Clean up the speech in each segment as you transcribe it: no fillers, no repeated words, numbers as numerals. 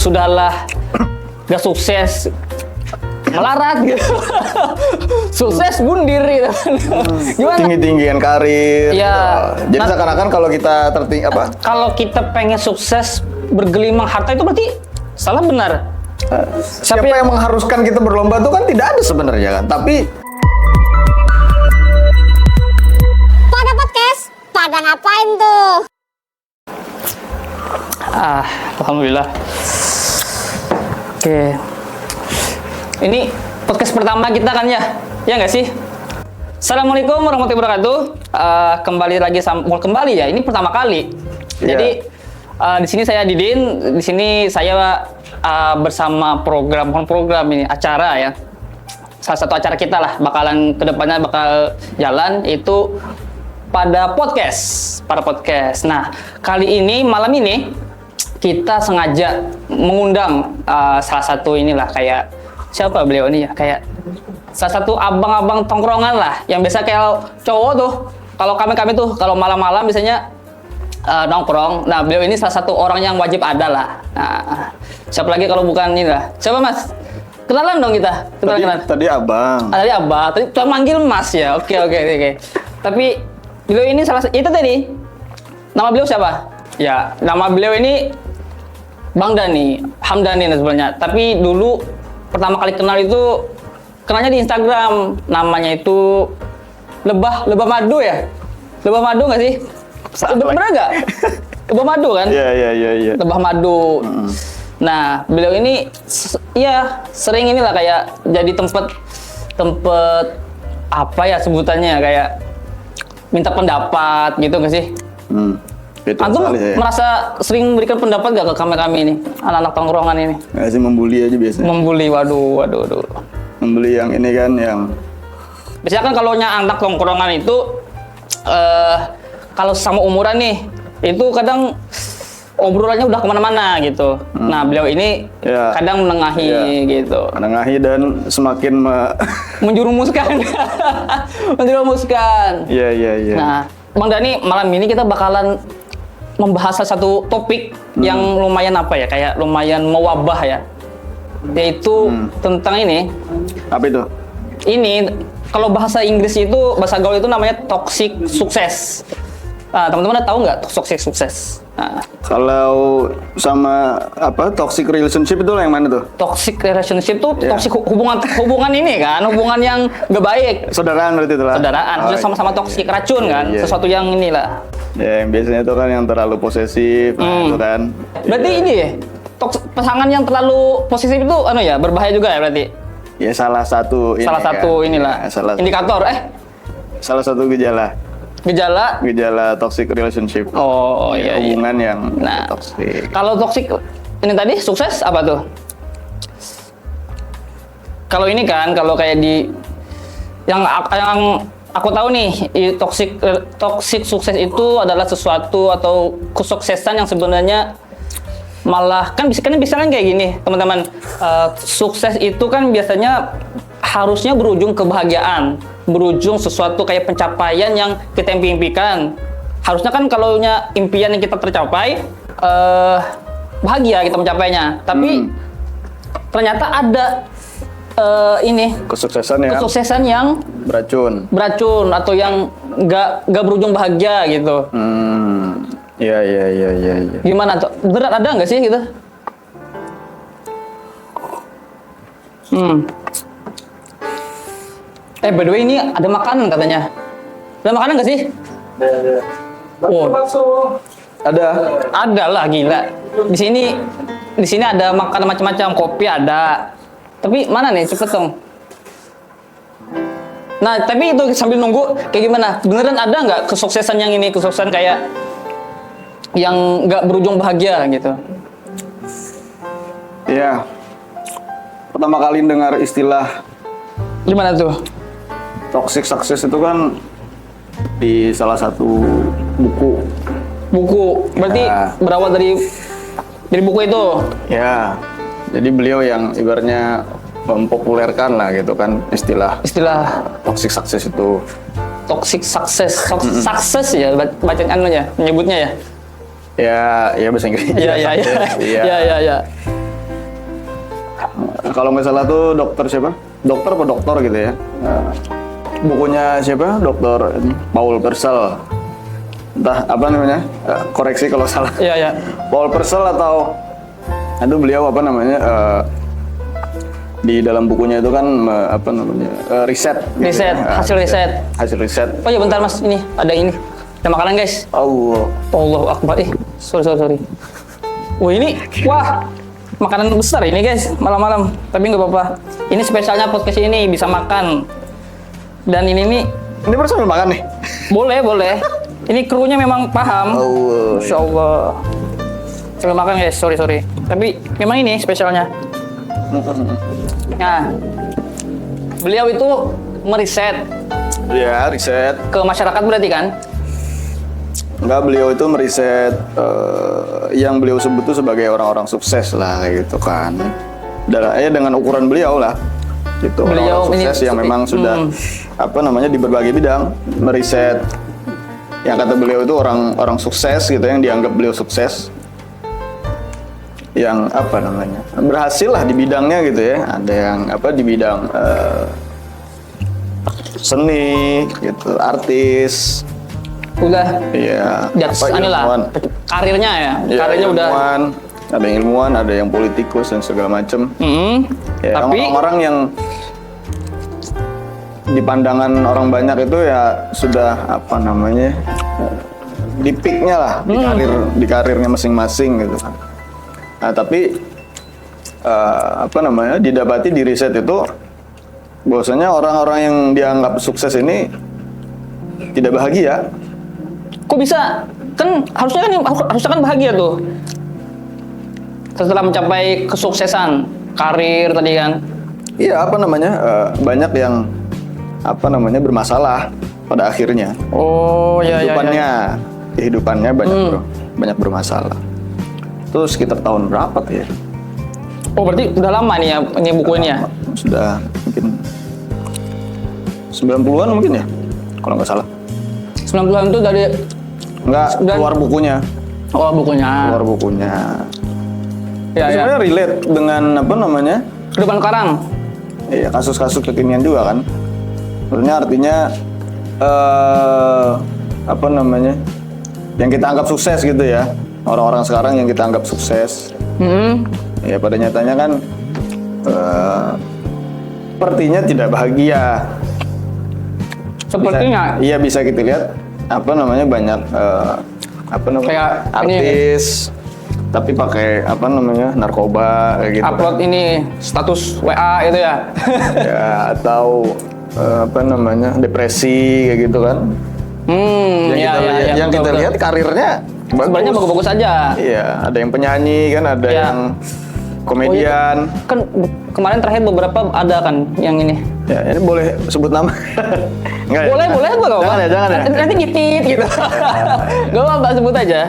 sudahlah gak sukses melarat gitu. Sukses bundir gitu. Gimana? Tinggi-tinggian karir. Ya. Gitu. Jadi seakan-akan kalau kita Kalau kita pengen sukses bergelimang harta itu berarti salah benar. Siapa yang mengharuskan kita berlomba itu kan tidak ada sebenarnya kan. Tapi pada podcast, pada ngapain tuh? Alhamdulillah. Oke. Ini podcast pertama kita kan ya? Ya nggak sih? Assalamualaikum warahmatullahi wabarakatuh. Kembali lagi kembali ya. Ini pertama kali. Jadi di sini saya Didin. Di sini saya bersama program ini acara ya. Salah satu acara kita lah. Bakalan kedepannya bakal jalan itu pada podcast. Nah kali ini malam ini kita sengaja mengundang salah satu inilah kayak siapa beliau ini ya, kayak salah satu abang-abang tongkrongan lah yang biasa kayak cowok tuh kalau kami tuh kalau malam-malam biasanya nongkrong. Nah beliau ini salah satu orang yang wajib ada lah. Nah siapa lagi kalau bukan ini lah, siapa mas? Kenalan dong kita. Tadi abang. Tadi abang, tadi tuh manggil mas ya. Oke. Tapi beliau ini salah itu tadi. Nama beliau siapa? Ya, nama beliau ini Bang Dani, Hamdani sebenarnya. Tapi dulu pertama kali kenal itu kenalnya di Instagram. Namanya itu Lebah Madu ya? Lebah Madu nggak sih? Bener nggak? Lebah Madu kan? Iya. Lebah Madu. Nah, beliau ini ya sering inilah kayak jadi tempat apa ya sebutannya kayak minta pendapat gitu nggak sih? Antum merasa sering memberikan pendapat gak ke kami ini, anak-anak tongkrongan ini? Nggak sih, membuli aja biasanya. Membuli, waduh. Membuli yang ini kan, yang... Biasanya kan kalau anak tongkrongan itu, kalau sama umuran nih, itu kadang obrolannya udah kemana-mana gitu. Nah, beliau ini kadang menengahi gitu. Menengahi dan semakin menjerumuskan. Iya. Nah, Bang Dani, malam ini kita bakalan membahas satu topik yang lumayan apa ya, kayak lumayan mewabah ya, yaitu tentang ini. Apa itu? Ini kalau bahasa Inggris itu, bahasa gaul itu namanya toxic success. Teman-teman tahu nggak toxic success? Kalau sama toxic relationship itu yang mana tuh? Toxic relationship tuh toxic hubungan ini kan, hubungan yang gak baik. Saudaraan berarti itu lah. Saudaraan, sama-sama toxic, racun kan, sesuatu yang inilah. Ya, yang biasanya itu kan yang terlalu posesif, itu kan. Berarti ini ya, pasangan yang terlalu posesif itu berbahaya juga ya berarti? Ya salah satu inilah. Indikator Salah satu gejala toxic relationship. Oh iya. Hubungan yang toxic. Kalau toxic ini tadi sukses apa tuh? Kalau ini kan kalau kayak di yang aku tahu nih, toxic sukses itu adalah sesuatu atau kesuksesan yang sebenarnya malah kan bisa kayak gini, teman-teman. Sukses itu kan biasanya harusnya berujung kebahagiaan, berujung sesuatu kayak pencapaian yang kita impikan. Harusnya kan kalau impian yang kita tercapai, bahagia kita mencapainya. Tapi ternyata ada kesuksesan yang beracun atau yang nggak berujung bahagia gitu. Iya. Gimana tuh? Beneran ada nggak sih gitu? By the way ini ada makanan katanya. Ada makanan nggak sih? Ada. Oh. Ada lah, gila. Di sini ada makanan macam-macam, kopi ada. Tapi mana nih? Cepet dong. Nah, tapi itu sambil nunggu kayak gimana? Beneran ada nggak kesuksesan yang ini, kesuksesan kayak yang nggak berujung bahagia gitu? Iya. Pertama kali dengar istilah gimana tuh? Toxic success itu kan di salah satu buku. Berarti berawal dari buku itu? Ya. Jadi beliau yang ibaratnya mempopulerkan lah gitu kan istilah toxic success itu. Toxic success, sukses ya bacaan menyebutnya ya. Ya bahasa Inggris. Iya. Kalau nggak salah tuh dokter siapa? Dokter apa doktor gitu ya. Bukunya siapa? Dokter Paul Purcell. Entah apa namanya? Koreksi kalau salah. Iya, iya. Paul Purcell atau aduh beliau apa namanya? Di dalam bukunya itu kan apa namanya? Riset. Gitu Riset, ya. hasil riset. Hasil riset. Oh iya bentar Mas, ini ada ini. Ada makanan guys. Allah. Allahu Akbar. Sorry. Wah, makanan besar ini guys, malam-malam. Tapi nggak apa-apa. Ini spesialnya podcast ini bisa makan. Dan ini nih, Ini baru sambil makan nih. boleh. Ini krunya memang paham. Allah. Masya Allah. Sambil makan guys, sorry. Tapi memang ini spesialnya. Nah, beliau itu meriset Ya, riset. ke masyarakat berarti kan? Enggak, beliau itu meriset yang beliau sebut itu sebagai orang-orang sukses lah kayak gitu kan. Dengan ukuran beliau lah. Gitu. Beliau Orang-orang sukses ini- yang memang sudah apa namanya di berbagai bidang meriset. Yang kata beliau itu orang sukses gitu yang dianggap beliau sukses. Yang apa namanya? Berhasil lah di bidangnya gitu ya. Ada yang apa di bidang seni gitu, artis. Udah Iya. jatuh apa, inilah ilmuwan. karirnya ya. Ya, Karirnya udah. ilmuwan, ada yang ilmuwan, ada yang politikus dan segala macam. Ya, Tapi orang-orang yang di pandangan orang banyak itu ya sudah apa namanya di peaknya lah di karirnya masing-masing gitu kan. Nah tapi apa namanya didapati di riset itu bahwasanya orang-orang yang dianggap sukses ini tidak bahagia. kok bisa? Kan harusnya kan bahagia tuh. Setelah mencapai kesuksesan karir tadi kan. Iya apa namanya banyak yang apa namanya bermasalah pada akhirnya. Oh ya. Kehidupannya banyak bermasalah. Itu sekitar tahun berapa tuh ya? Oh berarti udah lama nih ya ini buku ini ya? Sudah mungkin 90-an mungkin ya kalau nggak salah. 90-an itu dari Nggak keluar bukunya. bukunya. Keluar bukunya. Ya, ya. Sebenarnya relate dengan apa namanya? Kehidupan sekarang. Iya kasus-kasus kekinian juga kan. Maksudnya artinya apa namanya? Yang kita anggap sukses gitu ya. Orang-orang sekarang yang kita anggap sukses. Ya pada nyatanya kan sepertinya tidak bahagia. Sepertinya. Iya bisa kita lihat apa namanya banyak apa namanya Kayak artis tapi pakai apa namanya narkoba kayak gitu. Upload ini status WA itu ya. Ya atau apa namanya depresi kayak gitu kan. Yang kita betul. lihat karirnya bagus. Sebenarnya bagus-bagus aja. Iya, ada yang penyanyi kan, ada Ya. yang komedian. Kan kemarin terakhir beberapa ada kan yang ini. Ya, ini boleh sebut nama. Enggak Boleh, gua nggak apa-apa. Jangan ya, jangan ya. Nanti ditit gitu. Gak apa-apa, sebut aja.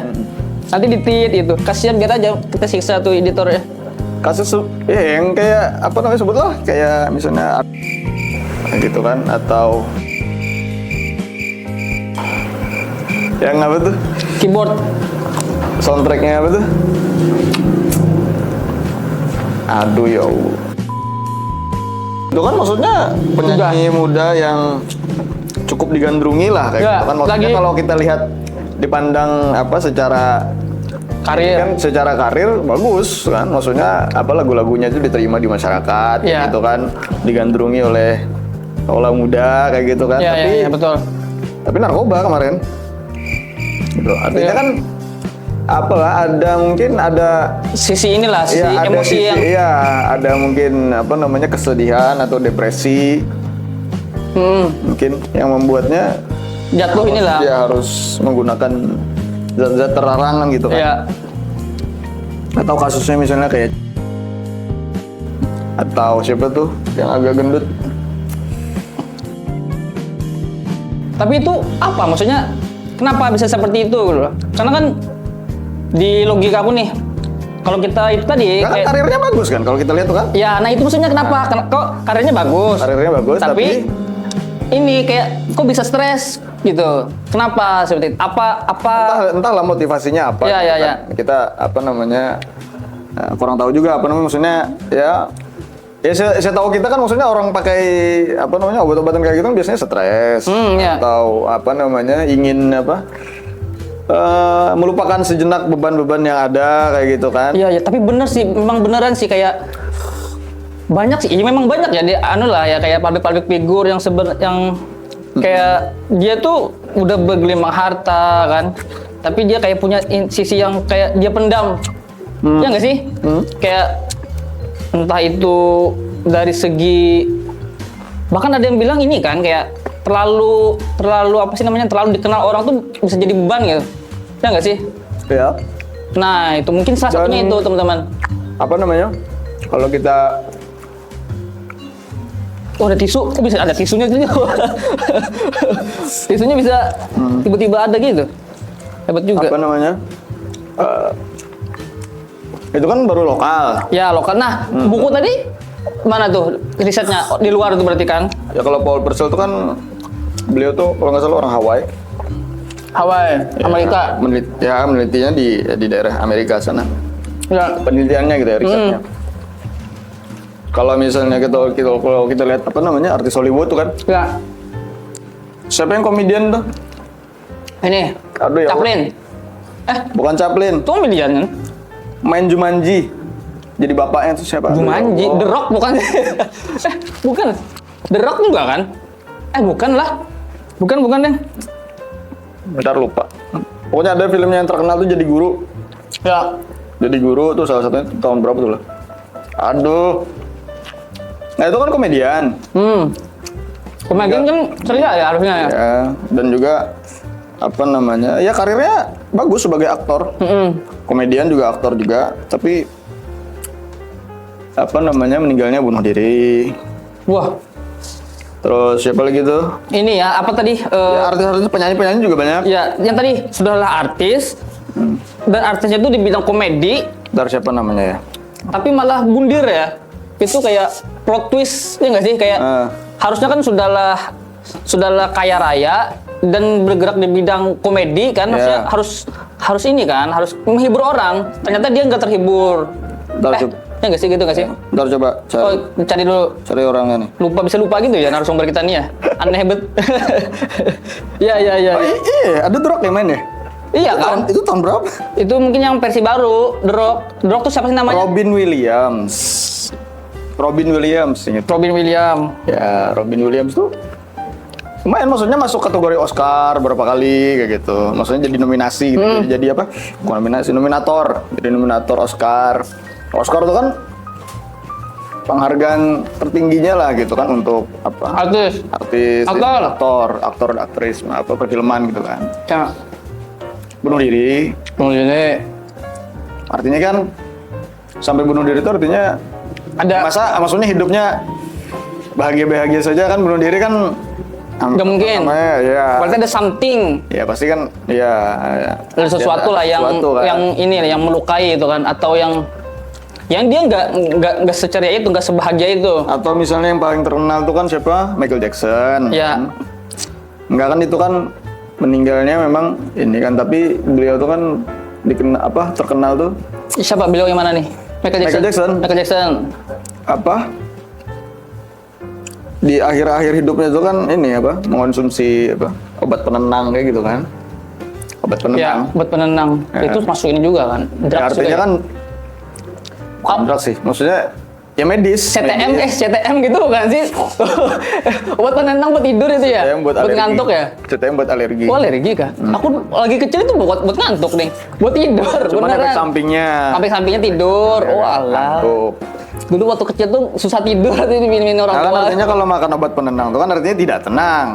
Nanti ditit gitu. Kasihan biar aja kita siksa tuh editor ya. Kasus ya yang kayak apa namanya sebutlah kayak misalnya gitu kan atau yang apa tuh Keyboard. soundtracknya apa tuh aduh ya Allah. Itu kan maksudnya penyanyi muda yang cukup digandrungi lah kayak Ya, gitu kan maksudnya lagi- kalau kita lihat dipandang apa secara Karir. kan secara karir bagus kan maksudnya apa lagu-lagunya itu diterima di masyarakat Iya. gitu kan digandrungi oleh kaulah muda kayak gitu kan Iya, betul. tapi narkoba kemarin gitu artinya Iya. kan apalah ada mungkin ada Sisi inilah, sisi ya, ada emosi sisi- yang iya ada mungkin apa namanya kesedihan atau depresi mungkin yang membuatnya jatuh inilah. dia harus menggunakan zat-zat terlarang gitu kan Ya, atau kasusnya misalnya kayak atau siapa tuh yang agak gendut tapi itu apa maksudnya? Kenapa bisa seperti itu gitu loh? Karena kan di logika aku nih, kalau kita itu tadi kan karirnya bagus kan kalau kita lihat tuh kan ya, nah itu maksudnya kenapa? Kok karirnya bagus? karirnya bagus tapi ini kayak kok bisa stres gitu? Kenapa seperti itu? Apa? entahlah motivasinya apa Ya, gitu ya, kan. ya. Kita apa namanya kurang tahu juga apa namanya maksudnya ya Ya saya tahu kita kan maksudnya orang pakai apa namanya obat-obatan kayak gitu kan biasanya stres Ya. atau apa namanya ingin apa melupakan sejenak beban-beban yang ada kayak gitu kan. Iya, ya, tapi bener sih, memang beneran sih kayak banyak sih, ya memang banyak ya di anu lah ya kayak public figur yang yang kayak dia tuh udah bergelimang harta kan, tapi dia kayak punya sisi yang kayak dia pendam, ya nggak sih? Kayak entah itu dari segi bahkan ada yang bilang ini kan kayak terlalu apa sih namanya terlalu dikenal orang tuh bisa jadi beban gitu, ya nggak sih? Ya. Nah itu mungkin salah satunya itu teman-teman. Apa namanya? Kalau kita Oh ada tisu, kok bisa ada tisunya gitu? Tisunya bisa tiba-tiba ada gitu, hebat juga. apa namanya? Itu kan baru lokal. Ya lokal. Nah buku tadi mana tuh risetnya di luar itu berarti kan? Ya kalau Paul Purcell itu kan beliau tuh kalau nggak salah orang Hawaii. Hawaii, Amerika. Menelitinya di daerah Amerika sana. Ya. Penelitiannya gitu ya risetnya. Kalau misalnya kalau kita lihat apa namanya artis Hollywood tuh kan, Ya. siapa yang komedian tuh? Ini. Aduh ya. Chaplin. Bukan Chaplin, Itu komedian kan? main Jumanji. Jadi bapaknya tuh siapa? Jumanji, The Rock bukan? Bukan. The Rock juga kan? Bukan lah. Bukan deh. Bentar lupa. Pokoknya ada filmnya yang terkenal tuh jadi guru. Ya. Jadi guru tuh salah satunya tahun berapa tuh lah? Aduh. Nah itu kan komedian. Komedian kan ceria ya harusnya ya. Ya, dan juga apa namanya? Ya karirnya bagus sebagai aktor. Komedian juga aktor juga, tapi apa namanya meninggalnya bunuh diri. Wah. Terus siapa lagi tuh? Ini ya apa tadi? Ya, artis-artis penyanyi juga banyak. Ya, yang tadi sudahlah artis dan artisnya itu di bidang komedi, Ntar siapa namanya ya? tapi malah bundir ya. Itu kayak plot twist ya nggak sih? Kayak harusnya kan sudahlah kaya raya dan bergerak di bidang komedi kan, maksudnya harus ini kan, harus menghibur orang. Ternyata dia nggak terhibur. Ya nggak sih gitu nggak sih? Ntar coba Cari dulu. cari orangnya nih. Bisa lupa gitu ya narasumber kita nih ya. Aneh bet. Ya. Oh, iya, ada The Rock yang main ya? Iya kan? Itu tahun berapa? Itu mungkin yang versi baru, The Rock. The Rock tuh siapa sih namanya? Robin Williams. Ingat. Robin Williams. Ya, Robin Williams tuh lumayan, maksudnya masuk kategori Oscar berapa kali kayak gitu. Maksudnya jadi nominasi gitu. Jadi apa? Bukan nominasi, nominator. Jadi nominator Oscar. Oscar tuh kan penghargaan tertingginya lah gitu kan untuk apa? Artis. Aktor, aktris, apa perfilman gitu kan. Ya. Bunuh diri. Artinya kan sampai bunuh diri itu artinya Ada. maksudnya hidupnya bahagia-bahagia saja kan, bunuh diri kan Nggak mungkin. Ya. Berarti ada something. Ya pasti kan ya Ada sesuatu lah yang kan. yang melukai itu kan, atau yang dia nggak seceria itu, nggak sebahagia itu. Atau misalnya yang paling terkenal tuh kan siapa? Michael Jackson. Ya. Enggak kan itu kan meninggalnya memang ini kan, tapi beliau tuh kan terkenal tuh Siapa beliau yang mana nih? Michael Jackson. Apa? Di akhir-akhir hidupnya itu kan ini apa? Mengonsumsi obat penenang kayak gitu kan. Obat penenang. Ya, obat penenang. Ya. Itu masuk ini juga kan. Ya, Drugs artinya juga, kan bukan drugs sih. Maksudnya ya medis. CTM gitu kan sih? Obat penenang buat tidur itu ya? CTM buat alergi. Ngantuk ya? CTM buat alergi. Oh alergi kah? Aku lagi kecil itu buat ngantuk nih. Buat tidur, Cuman beneran. efek sampingnya. Efek sampingnya tidur. Ya, Oh alah. ngantuk. Dulu waktu kecil tuh susah tidur tuh diminum orang Nah, kan tua. artinya kalau makan obat penenang itu kan artinya tidak tenang.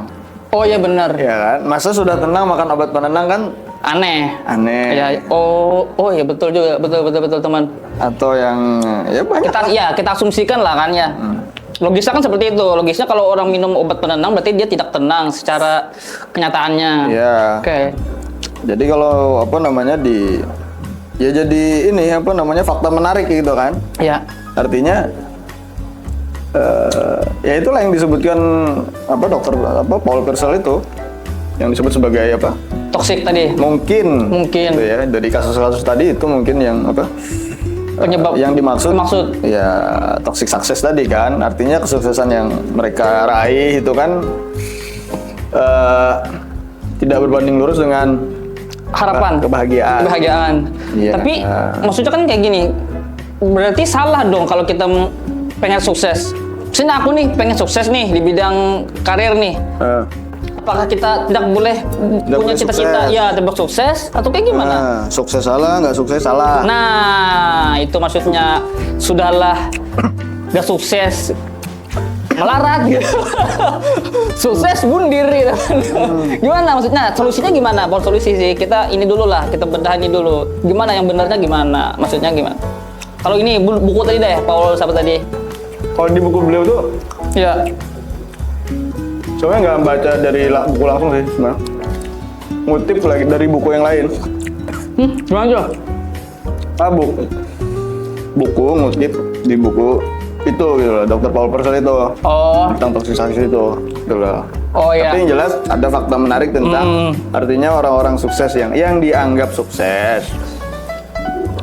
Oh iya benar. Ya kan? Masa sudah tenang makan obat penenang kan Aneh. aneh. Ya, oh iya betul juga, betul teman. Atau yang ya banyak. Kita asumsikan lah kan ya. Logisnya kan seperti itu. Logisnya kalau orang minum obat penenang berarti dia tidak tenang secara kenyataannya. Ya. Oke. Jadi kalau apa namanya jadi ini apa namanya fakta menarik gitu kan. Ya. Artinya ya itulah yang disebutkan Paul Purcell itu yang disebut sebagai apa? Toksik tadi. Mungkin. Mungkin. Gitu ya, dari kasus-kasus tadi itu mungkin yang apa? penyebab yang dimaksud maksud. ya toxic success tadi kan, artinya kesuksesan yang mereka raih itu kan tidak berbanding lurus dengan harapan, kebahagiaan. Iya. Tapi maksudnya kan kayak gini, berarti salah dong kalau kita pengen sukses. Sini aku nih pengen sukses nih di bidang karir nih. Apakah kita tidak boleh punya cita-cita ya terbaik sukses atau kayak gimana? Sukses salah, nggak sukses salah. Nah, itu maksudnya sudahlah gak sukses melarat gitu. Sukses bunuh diri. Gimana maksudnya? Solusinya gimana? Kalau solusi sih kita ini dulu lah, kita bedah ini dulu. Gimana yang benarnya gimana? Maksudnya gimana? Kalau ini buku tadi deh, Paul siapa tadi? Kalau di buku beliau tuh Ya. sebenarnya nggak baca dari buku langsung sih sebenarnya. Ngutip lagi dari buku yang lain. Gimana aja? Buku ngutip di buku itu gitu loh, Dr. Paul Purcell itu. Oh. Tentang toxic success itu gitu loh. Oh iya. Tapi yang jelas ada fakta menarik tentang artinya orang-orang sukses yang dianggap sukses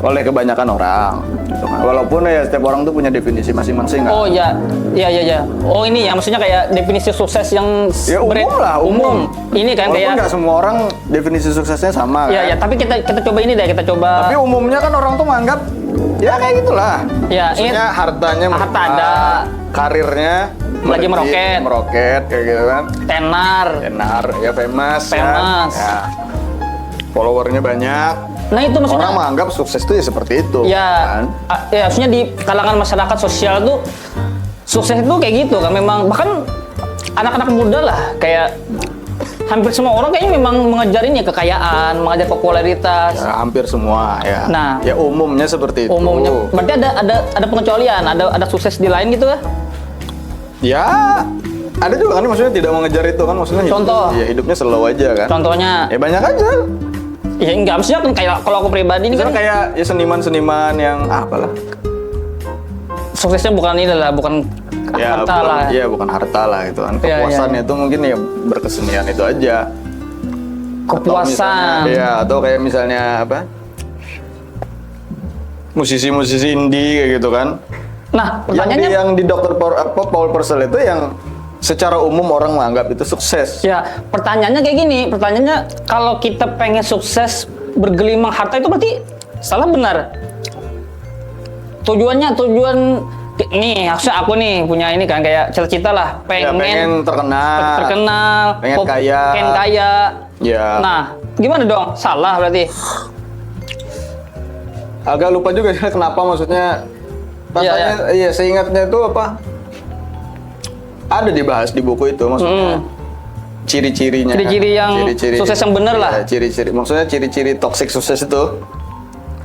oleh kebanyakan orang gitu kan. Walaupun ya setiap orang tuh punya definisi masing-masing kan. Oh ya. Oh ini ya maksudnya kayak definisi sukses yang Ya umum. Ini kan walaupun kayak nggak semua orang definisi suksesnya sama kan. ya tapi kita coba ini deh, kita coba. Tapi umumnya kan orang tuh menganggap ya kayak gitulah. Ya, maksudnya hartanya harta melimpah, ada, karirnya lagi meroket kayak gitu kan. tenar, Ya famous. Famous. Ya. Followernya banyak. Nah itu maksudnya Orang menganggap sukses itu ya seperti itu. ya, kan? ya maksudnya di kalangan masyarakat sosial tuh sukses itu kayak gitu kan, memang bahkan anak-anak muda lah kayak hampir semua orang kayaknya memang mengejar ini kekayaan, mengejar popularitas. Ya, hampir semua ya. Nah, ya umumnya seperti itu. Umumnya, berarti ada pengecualian, ada sukses di lain gitu ya? Ya, ada juga kan maksudnya tidak mengejar itu kan, maksudnya Contoh? hidupnya slow aja kan. Contohnya, Ya banyak aja. ya enggak, maksudnya kan kayak kalau aku pribadi ini Misalnya kan kayak ya seniman-seniman yang apalah. suksesnya bukan ini lah, bukan Ya, harta lah. Ya bukan harta lah gitu kan. Ya, Kepuasannya itu mungkin ya berkesenian itu aja. Kepuasan. Atau kayak misalnya apa? Musisi-musisi indie kayak gitu kan. Nah, pertanyaannya Yang di Dr. Paul Purcell itu yang secara umum orang menganggap itu sukses. ya, pertanyaannya kayak gini, pertanyaannya kalau kita pengen sukses bergelimang harta itu berarti salah benar? Tujuan nih, harusnya aku nih punya ini kan kayak cita-cita lah, pengen terkenal, pengen kaya. Ya. Nah, gimana dong? Salah berarti? Agak lupa juga kenapa maksudnya. Rasanya, iya seingatnya itu apa? Ada dibahas di buku itu maksudnya. Ciri-cirinya. Ciri-ciri yang sukses yang bener lah. Ya, ciri-ciri. Maksudnya ciri-ciri toxic sukses itu.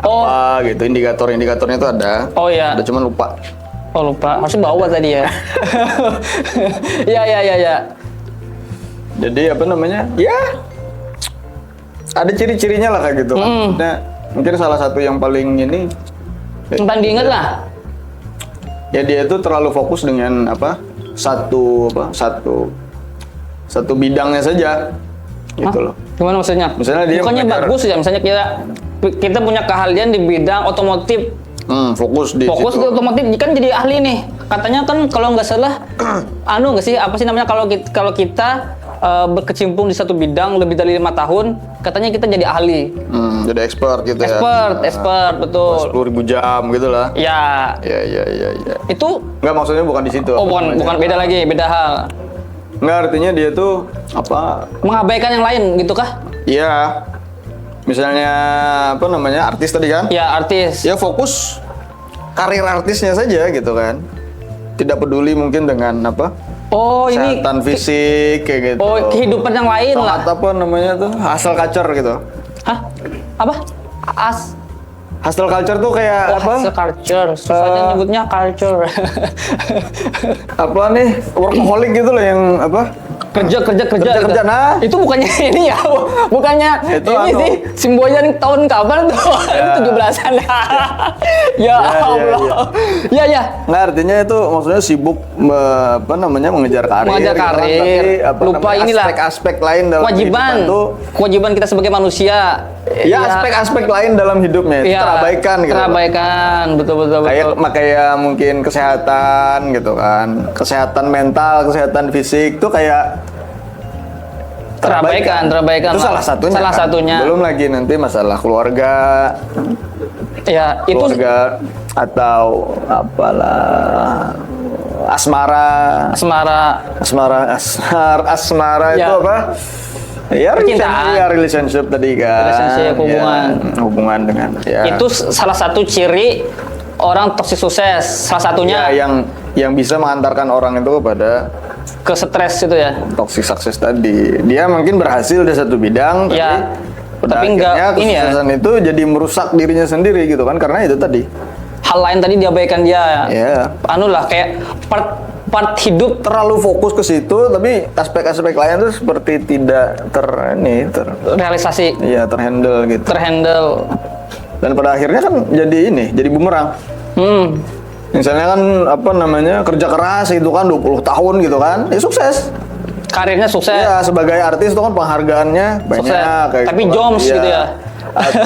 Oh. Apa gitu, indikator-indikatornya itu ada. Oh iya. Ada cuman lupa. Oh lupa, harusnya bawa tadi ya. Ya. Jadi apa namanya? Ya. Ada ciri-cirinya lah kayak gitu. Maksudnya, mungkin salah satu yang paling ini. Tentang diingat lah. Ya dia itu terlalu fokus dengan apa? Satu bidangnya saja. Gitu loh. Gimana maksudnya? Misalnya dia bukannya mengejar- bagus ya, misalnya kita punya keahlian di bidang otomotif. Fokus di Fokus situ. di otomotif kan jadi ahli nih. Katanya kan kalau nggak salah nggak sih apa sih namanya kalau kita berkecimpung di satu bidang lebih dari 5 tahun, katanya kita jadi ahli. Jadi expert gitu ya. Expert, betul. 10.000 jam gitu lah. Ya, Ya. itu Enggak, maksudnya bukan di situ. bukan beda lagi, beda hal. Enggak, artinya dia tuh apa? Mengabaikan yang lain gitu kah? Iya. Misalnya apa namanya? Artis tadi kan? Ya, artis. Ya fokus karir artisnya saja gitu kan. Tidak peduli mungkin dengan apa? Oh, ini kesehatan fisik kayak gitu. oh, kehidupan yang lain lah. Atau apa namanya tuh? Hustle culture gitu. Hah? Apa? Hustle culture tuh kayak apa? Hustle culture. Susahnya nyebutnya culture. Apa nih? Workaholic gitu loh yang apa? Kerja, nah. Itu bukannya ini ya, bukannya Itu ini anu. sih Simboyan tahun kapan tuh? Ya. 17-an. Ya Allah. Ya. Nggak, artinya itu maksudnya sibuk mengejar karir. Mengejar gitu kan. karir. Tapi Lupa inilah. aspek-aspek lain dalam Kewajiban. kehidupan tuh. Kewajiban kita sebagai manusia. Ya, aspek-aspek lain dalam hidupnya itu Ya, terabaikan gitu. Terabaikan, betul. Kayak mungkin kesehatan gitu kan. Kesehatan mental, kesehatan fisik tuh kayak Terabaikan. Itu salah satunya. Salah kan? satunya. Belum lagi nanti masalah keluarga. Ya, itu Keluarga atau apalah asmara Ya. itu apa? Ya, Percintaan. relationship tadi kan. Relationship, hubungan. Ya, hubungan dengan ya. itu salah satu ciri orang toksik sukses. Salah satunya Ya, yang bisa mengantarkan orang itu kepada ke stres itu ya. toxic success tadi. Dia mungkin berhasil di satu bidang, Ya, pada tapi enggak akhirnya ini ya. kesuksesan itu jadi merusak dirinya sendiri gitu kan, karena itu tadi. Hal lain tadi diabaikan dia. Ya. Anu lah kayak part hidup Terlalu fokus ke situ, tapi aspek-aspek lain tuh seperti tidak realisasi terhandle gitu. terhandle. Dan pada akhirnya kan jadi bumerang. Misalnya kan kerja keras itu kan 20 tahun gitu kan, ya sukses. Karirnya sukses. Ya, sebagai artis itu kan penghargaannya banyak Sukses. kayak Tapi gitu kan. joms gitu ya.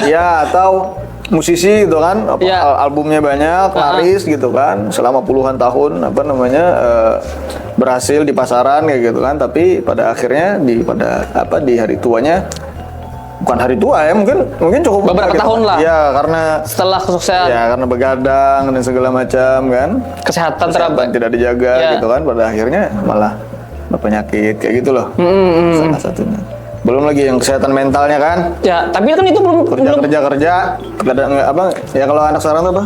Ya, atau musisi gitu kan, Ya. albumnya banyak, laris gitu kan, selama puluhan tahun berhasil di pasaran kayak gitu kan, tapi pada akhirnya di hari tuanya, bukan hari tua ya, mungkin cukup Beberapa gitu tahun lah. Ya, karena Setelah kesuksesan, ya karena begadang dan segala macam kan, kesehatan tidak dijaga Ya. gitu kan, pada akhirnya malah penyakit kayak gitu loh. Salah satunya. Belum lagi yang kesehatan mentalnya kan. Ya, tapi kan itu belum Kerja, kadang ya kalau anak sekarang tuh apa?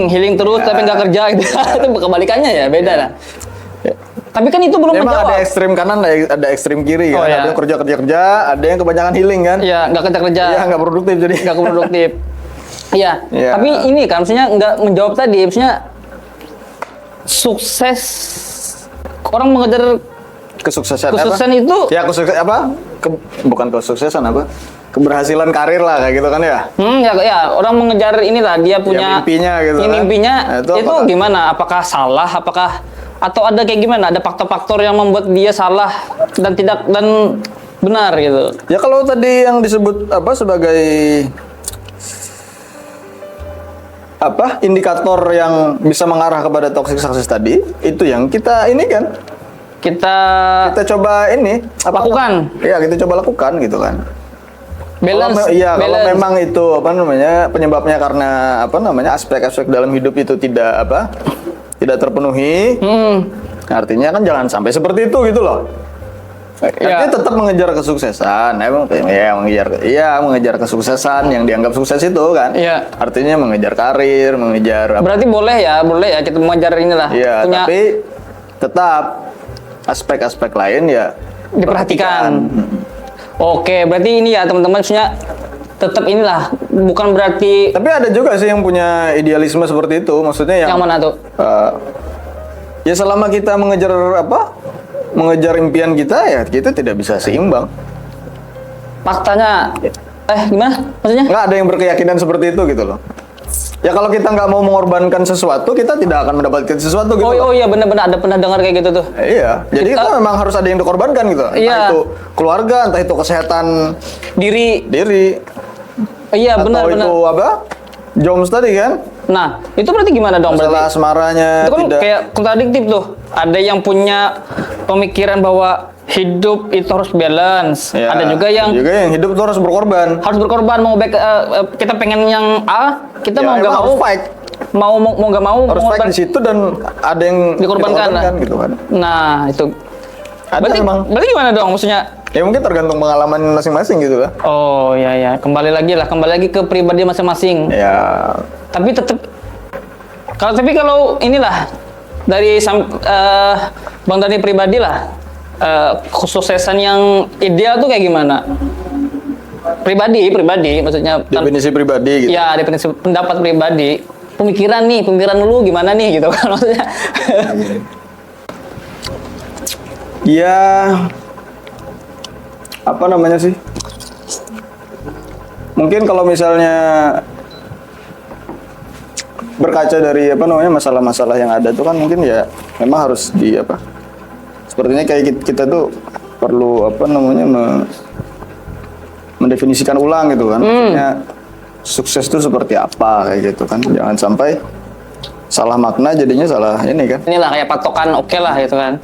healing terus tapi nggak kerja gitu. Itu kebalikannya ya, beda lah. Tapi kan itu belum Emang menjawab. ada ekstrim kanan, ada ekstrim kiri Oh, kan. ya. Ada yang kerja, ada yang kebanyakan healing kan. Ya, nggak kerja. Ya, nggak produktif jadi. Nggak produktif. Iya, Iya. tapi ini kan maksudnya nggak menjawab tadi, maksudnya sukses orang mengejar Kesuksesan itu Ya, bukan kesuksesan apa? Keberhasilan karir lah kayak gitu kan ya. ya orang mengejar inilah dia punya mimpinya gitu ya, kan. mimpinya Nah, itu apakah- gimana? Apakah salah? Apakah atau ada kayak gimana? Ada faktor-faktor yang membuat dia salah dan benar gitu. Ya kalau tadi yang disebut sebagai indikator yang bisa mengarah kepada toxic success tadi, itu yang kita ini kan Kita coba lakukan Iya, kita coba lakukan gitu kan. balance. Kalau balance. memang itu penyebabnya karena aspek-aspek dalam hidup itu tidak terpenuhi, artinya kan jangan sampai seperti itu gitu loh. Ya. Artinya tetap mengejar kesuksesan, mengejar kesuksesan yang dianggap sukses itu kan. Iya. Artinya mengejar karir, mengejar Berarti boleh ya kita mengejar inilah. Iya, punya tapi tetap aspek-aspek lain ya diperhatikan. Oke, berarti ini ya teman-teman, maksudnya tetap inilah, bukan berarti Tapi ada juga sih yang punya idealisme seperti itu, maksudnya yang mana tuh? Ya selama kita mengejar impian kita, ya kita tidak bisa seimbang. Faktanya, gimana? Maksudnya? Nggak ada yang berkeyakinan seperti itu gitu loh. Ya kalau kita nggak mau mengorbankan sesuatu, kita tidak akan mendapatkan sesuatu gitu loh. Oh iya benar-benar ada pernah dengar kayak gitu tuh. Iya, jadi itu memang harus ada yang dikorbankan gitu. Entah Iya. itu keluarga, entah itu kesehatan Diri. atau Iya benar-benar. itu Joms tadi kan. Nah, itu berarti gimana dong Masalah berarti? asmaranya Itu kan tidak. kayak kontradiktif tuh. Ada yang punya pemikiran bahwa hidup itu harus balance. Ya, Ada juga yang hidup tuh harus berkorban. mau kita pengen yang A, kita Ya, mau nggak emang mau harus fight. mau nggak mau Harus fight di situ dan ada yang dikorbankan gitu kan. Nah, itu. Ada emang. Berarti gimana dong maksudnya? Ya mungkin tergantung pengalaman masing-masing gitu lah. Oh, ya. Kembali lagi ke pribadi masing-masing. Ya, Tapi tetap kalau inilah dari Bang Dani pribadi lah, kesuksesan yang ideal tuh kayak gimana? Pribadi maksudnya definisi pribadi gitu. ya definisi pendapat pribadi, pemikiran dulu gimana nih gitu kan maksudnya. Ya, apa namanya sih? Mungkin kalau misalnya berkaca dari apa namanya masalah-masalah yang ada tuh kan mungkin ya memang harus di apa? Sepertinya kayak kita tuh perlu apa namanya mendefinisikan ulang gitu kan. Maksudnya sukses itu seperti apa kayak gitu kan. Jangan sampai salah makna jadinya salah ini kan. Inilah kayak patokan oke lah gitu kan.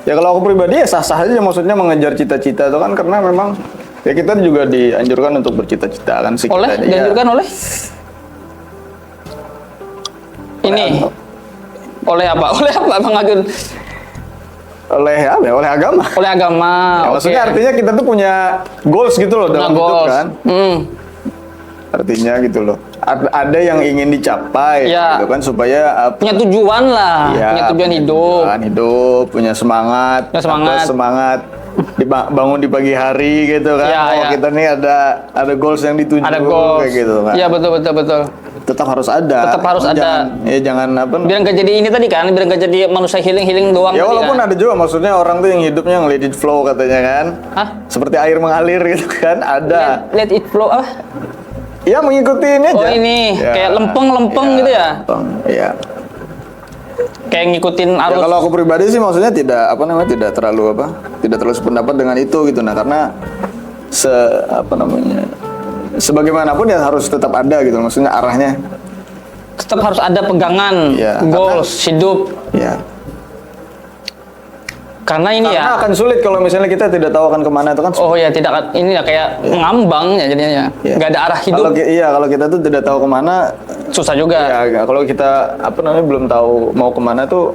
Ya kalau aku pribadi ya sah-sah aja, maksudnya mengejar cita-cita itu kan karena memang ya kita juga dianjurkan untuk bercita-cita kan sih. Oleh kita, dianjurkan oleh ini oleh apa? Oleh apa Bang Agun? Oleh apa ya? Oleh agama. Oleh agama. Ya, oke. maksudnya artinya kita tuh punya goals gitu loh dalam hidup Goals. kan. Artinya gitu loh. Ada yang ingin dicapai Ya. gitu kan supaya Punya tujuan lah, ya, punya tujuan hidup. tujuan hidup, punya semangat, Punya semangat. atau semangat bangun di pagi hari gitu kan. Ya, oh, ya. kita nih ada goals yang dituju Ada goals. kayak gitu kan. Iya betul. Tetap harus ada. Tetap harus ada. Jangan apa. Biar nggak jadi ini tadi kan, biar nggak jadi manusia healing doang. Ya tadi walaupun kan. ada juga maksudnya orang tuh yang hidupnya let it flow katanya kan. Hah? Seperti air mengalir gitu kan, ada. Let it flow apa? Ya mengikuti ini aja. Oh ini, kayak lempeng-lempeng gitu ya? Lempeng, iya. Kayak ngikutin Ya arus. kalau aku pribadi sih maksudnya tidak terlalu sependapat dengan itu gitu. Nah karena sebagaimanapun ya harus tetap ada gitu. Maksudnya arahnya. Tetap harus ada pegangan, Ya, goals, hidup. Ya. Karena ini Karena ya. akan sulit kalau misalnya kita tidak tahu akan kemana itu kan. Oh ya tidak, ini ya kayak ngambang ya jadinya ya. Ya. Nggak ada arah hidup. Kalau kita tuh tidak tahu kemana. Susah juga. Ya, kalau kita belum tahu mau kemana tuh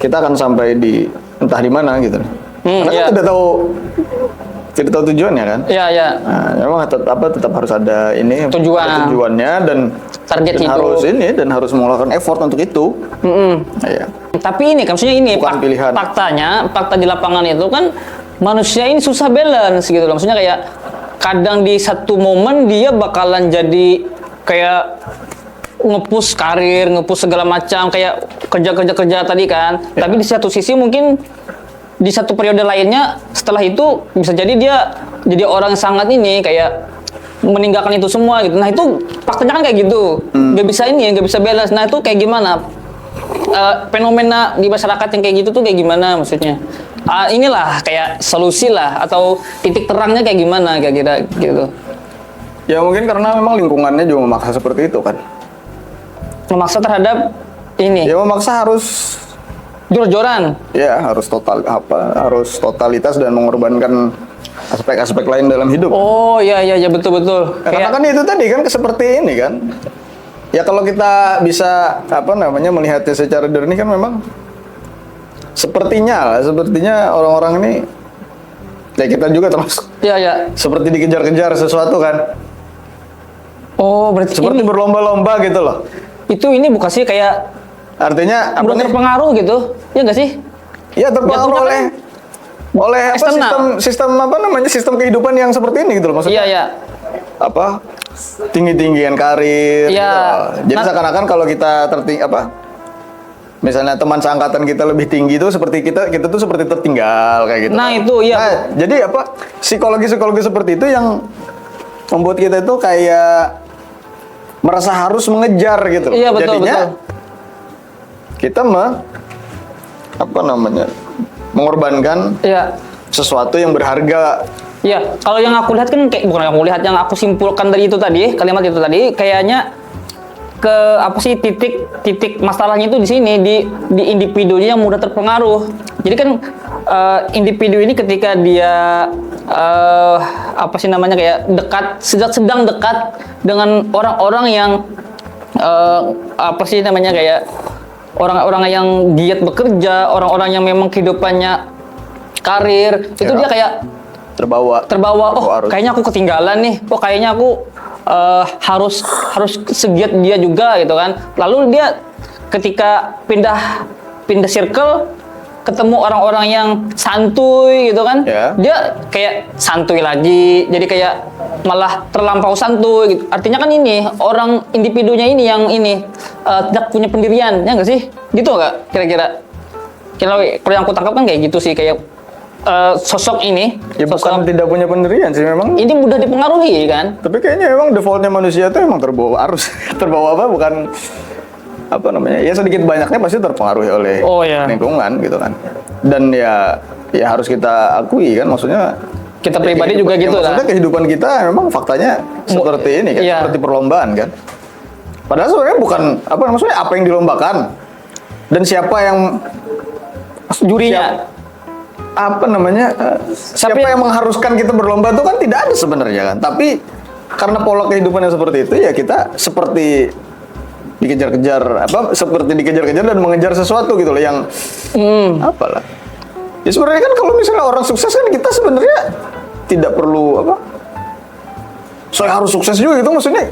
kita akan sampai di entah di mana gitu. Karena iya. kan tidak tahu tujuannya kan. Iya. Nah, memang tetap harus ada ini Tujuan. ada tujuannya dan Target hidup. harus mengeluarkan effort untuk itu. Iya. Tapi ini kan maksudnya ini Bukan pilihan. fakta di lapangan itu kan manusia ini susah balance gitu loh. Maksudnya kayak kadang di satu momen dia bakalan jadi kayak ngepush karir, ngepush segala macam kayak kerja tadi kan. Tapi di satu sisi mungkin di satu periode lainnya setelah itu bisa jadi dia jadi orang yang sangat ini kayak meninggalkan itu semua gitu. Nah itu faktanya kan kayak gitu, nggak bisa balance. Nah itu kayak gimana? Fenomena di masyarakat yang kayak gitu tuh kayak gimana maksudnya? Inilah kayak solusi lah atau titik terangnya kayak gimana kira-kira gitu. Ya mungkin karena memang lingkungannya juga memaksa seperti itu kan. Memaksa terhadap ini Ya memaksa harus jor-joran. ya harus totalitas dan mengorbankan aspek-aspek lain dalam hidup. Oh iya betul. Karena kan itu tadi kan seperti ini kan. Ya kalau kita bisa melihatnya secara jernih kan memang sepertinya orang-orang ini ya kita juga termasuk Iya. seperti dikejar-kejar sesuatu kan. Oh berarti Seperti ini berlomba-lomba gitu loh. itu ini bukan sih kayak Artinya udah terpengaruh gitu, ya nggak sih? Ya terpengaruh Jatuhnya oleh eksternal. sistem kehidupan yang seperti ini gitu loh maksudnya. Iya. Tinggi-tinggian karir Iya. gitu. Jadi seakan-akan kalau kita misalnya teman seangkatan kita lebih tinggi itu seperti kita tuh seperti tertinggal kayak gitu. Nah, itu, iya. Nah, jadi psikologi seperti itu yang membuat kita itu kayak merasa harus mengejar gitu. Iya, betul, Jadinya betul. kita mengorbankan Iya. sesuatu yang berharga. Iya, kalau yang aku lihat kan kayak bukan yang aku lihat, yang aku simpulkan dari itu tadi, kalimat itu tadi kayaknya titik masalahnya itu di sini di individunya yang mudah terpengaruh. Jadi kan individu ini ketika dia sedang dekat dengan orang-orang yang kayak orang-orang yang giat bekerja, orang-orang yang memang kehidupannya karir, itu Ya. dia kayak terbawa arus. kayaknya aku ketinggalan nih, kayaknya aku harus segiat dia juga gitu kan. Lalu dia ketika pindah circle ketemu orang-orang yang santuy gitu kan, Ya. dia kayak santuy lagi, jadi kayak malah terlampau santuy gitu. Artinya kan ini orang individunya ini yang ini tidak punya pendirian, ya nggak sih? Gitu nggak kira-kira? Kalau yang aku tangkap kan kayak gitu sih, kayak sosok ini, Ya bukan sosok tidak punya pendirian sih memang. ini mudah dipengaruhi kan. Tapi kayaknya emang defaultnya manusia tuh emang terbawa arus. Terbawa apa? Bukan apa namanya? Ya sedikit banyaknya pasti terpengaruhi oleh Oh, ya. lingkungan gitu kan. Dan ya harus kita akui kan, maksudnya Kita pribadi juga gitu lah. Maksudnya kehidupan kita memang faktanya seperti ini kan, iya. seperti perlombaan kan. Padahal sebenarnya bukan maksudnya apa yang dilombakan dan siapa yang Jurinya. siapa yang mengharuskan kita berlomba itu kan tidak ada sebenarnya kan. Tapi karena pola kehidupan yang seperti itu ya kita seperti dikejar-kejar dan mengejar sesuatu gitu loh yang apalah. Ya sebenarnya kan kalau misalnya orang sukses kan kita sebenarnya tidak perlu saya harus sukses juga gitu maksudnya.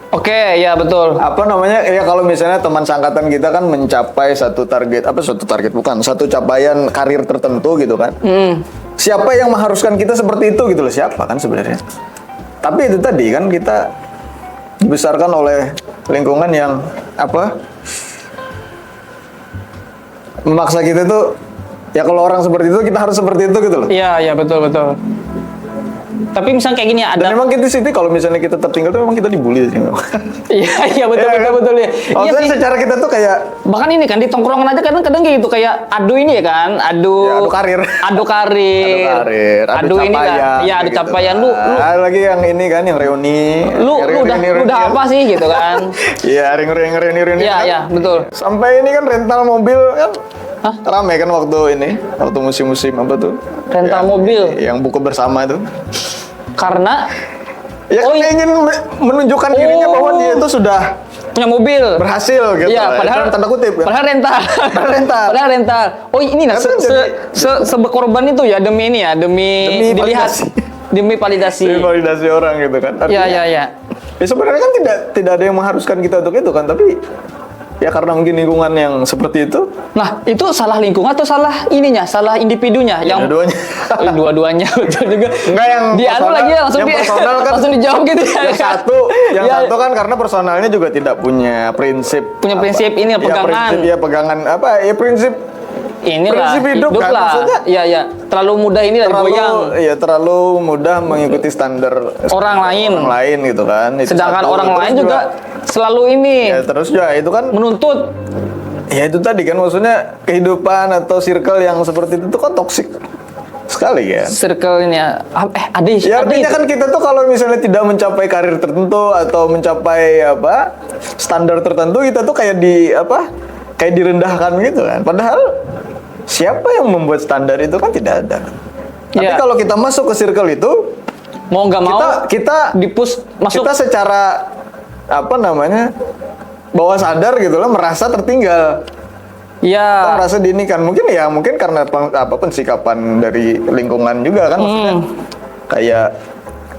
Oke, ya betul. Ya kalau misalnya teman seangkatan kita kan mencapai satu capaian karir tertentu gitu kan. Siapa yang mengharuskan kita seperti itu gitu loh, siapa kan sebenarnya. Tapi itu tadi kan kita dibesarkan oleh lingkungan yang memaksa kita tuh ya kalau orang seperti itu kita harus seperti itu gitu loh. Iya, betul. Tapi misalnya kayak gini ya, Dan ada. memang kita sih kalau misalnya kita tertinggal tuh memang kita dibully sih memang. Iya, betul Iya kan? ya. Iya Maksudnya sih. secara kita tuh kayak Bahkan ini kan di tongkrongan aja kadang-kadang kayak gitu, kayak adu ini ya kan, Ya, adu karir. adu karir, adu ini kan, ya adu gitu capaian. kan. Ada lagi yang ini kan yang reuni. Lu udah apa sih gitu kan? Iya, reuni. Iya, kan. iya, betul. Sampai ini kan rental mobil kan. Rame kan waktu musim-musim apa tuh? Rental mobil. Yang buku bersama tuh. Karena Ya kan dia ingin menunjukkan dirinya bahwa dia itu sudah punya mobil. berhasil gitu. Iya, padahal Dalam tanda kutip ya. Padahal rental. Padahal rental. Oh, ini nah, Kan seberkorban itu ya demi ini ya, demi dilihat, validasi. demi validasi. Ini validasi orang gitu kan. Artinya, Iya. Ya sebenarnya kan tidak ada yang mengharuskan kita untuk itu kan, tapi ya karena mungkin lingkungan yang seperti itu. Nah, itu salah lingkungan atau salah ininya, salah individunya yang dua-duanya. Dua-duanya betul juga. Enggak yang Anu personal- lagi ya, langsung yang personal kan langsung dijawab gitu ya. Yang Ya, satu kan karena personalnya juga tidak punya prinsip. Punya prinsip ini, pegangan. Pegangan prinsip inilah prinsip hidup kan, lah. maksudnya Iya. Terlalu mudah ini lah goyang. terlalu mudah mengikuti standar Orang lain gitu kan. Itu Sedangkan satu. orang Terus lain juga selalu ini ya terus juga itu kan menuntut. ya itu tadi kan maksudnya kehidupan atau circle yang seperti itu tuh kan toksik sekali ya. Circle ini ya. Ada Ya artinya kan kita tuh kalau misalnya tidak mencapai karir tertentu atau mencapai standar tertentu, kita tuh kayak direndahkan gitu kan. Padahal siapa yang membuat standar itu kan tidak ada. Tapi Ya. kalau kita masuk ke circle itu, Mau nggak mau kita dipus masuk. kita secara bawah sadar gitu loh merasa tertinggal. Kita Ya. merasa dini kan mungkin karena pensikapan dari lingkungan juga kan maksudnya kayak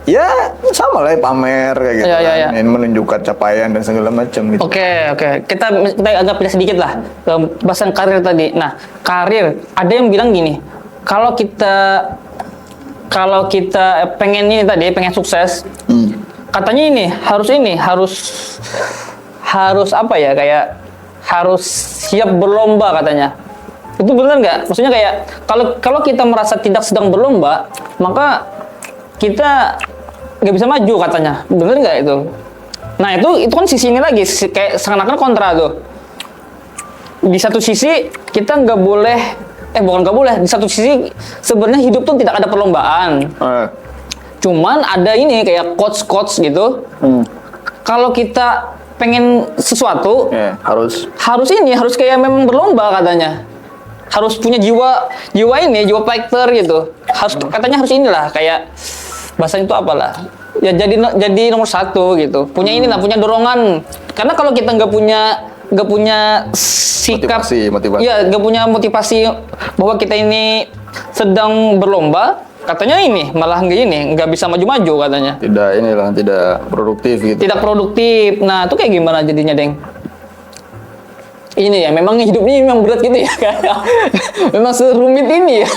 ya sama lah pamer kayak gitu Iya, kan. iya. Ingin menunjukkan capaian dan segala macam gitu. Oke. Kita agak pindah sedikit lah ke bahasan karir tadi. Nah, karir ada yang bilang gini, kalau kita pengen ini tadi, pengen sukses, katanya harus apa ya, kayak harus siap berlomba katanya. Itu benar nggak? Maksudnya kayak kalau kita merasa tidak sedang berlomba, maka kita nggak bisa maju katanya. Benar nggak itu? Nah itu kan sisi ini lagi, kayak seakan-akan kontra tuh. Di satu sisi kita nggak boleh, bukan nggak boleh. Di satu sisi sebenarnya hidup tuh tidak ada perlombaan. Cuman ada ini kayak coach gitu. Kalau kita pengen sesuatu, harus kayak memang berlomba katanya. Harus punya jiwa fighter gitu. Katanya harus inilah kayak bahasa itu apalah. Ya jadi nomor satu gitu. Punya inilah, punya dorongan. Karena kalau kita nggak punya sikap, Motivasi. ya nggak punya motivasi bahwa kita ini sedang berlomba, katanya ini malah nggak bisa maju-maju katanya. Tidak produktif gitu. Tidak produktif. Nah, itu kayak gimana jadinya, Deng? Ini ya, memang hidupnya memang berat gitu ya, kayak memang serumit ini ya.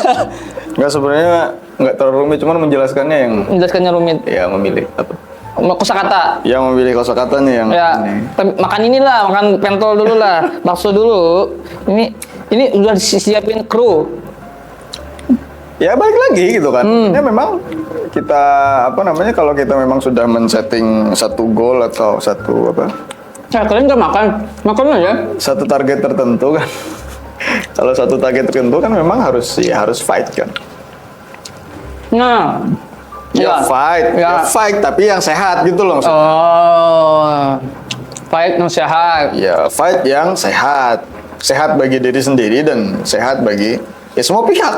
Nggak sebenarnya nggak terlalu rumit, cuman menjelaskannya yang Menjelaskannya rumit. ya memilih apa? Kosakata. Yang memilih kosakatanya yang Ya, ini. makan inilah, makan pentol dulu lah, bakso dulu. Ini ini udah disiapin kru. Ya balik lagi gitu kan. Ini memang kita apa namanya kalau kita memang sudah men-setting satu goal atau satu apa? Ya, kalian nggak makan aja. Satu target tertentu kan. Kalau satu target tertentu kan memang harus fight kan. Nah, Ya fight tapi yang sehat gitu loh maksudnya. Oh, fight yang sehat. Ya fight yang sehat. Sehat bagi diri sendiri dan sehat bagi ya semua pihak.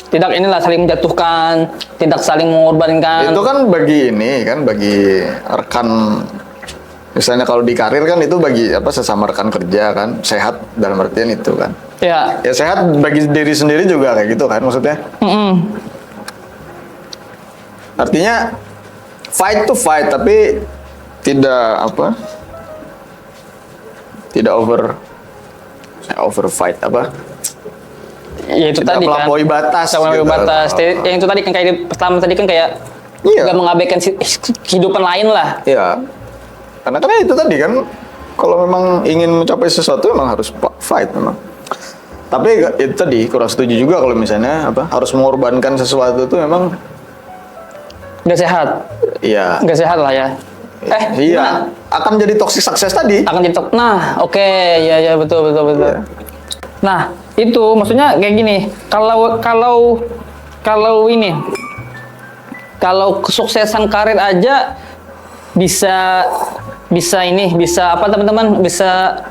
Tidak inilah saling menjatuhkan, tidak saling mengorbankan. Itu kan bagi ini kan bagi rekan misalnya kalau di karir kan itu bagi apa sesama rekan kerja kan sehat dalam artian itu kan. Ya. Ya sehat bagi diri sendiri juga kayak gitu kan maksudnya. Artinya fight to fight tapi tidak apa? Tidak over fight apa? Ya itu Tidak tadi kan. melampaui batas. Melampaui gitu. batas. Yang itu tadi kan kayak pertama tadi kan kayak Iya. nggak mengabaikan kehidupan lain lah. Iya. Karena itu tadi kan kalau memang ingin mencapai sesuatu memang harus fight memang. Tapi itu tadi kurang setuju juga kalau misalnya apa harus mengorbankan sesuatu itu memang Nggak sehat. iya. Nggak sehat lah ya. Iya, akan jadi toxic success tadi. Akan jadi nah, oke, ya betul. Iya. Nah, itu maksudnya kayak gini. Kalau ini kalau kesuksesan karir aja bisa apa teman-teman bisa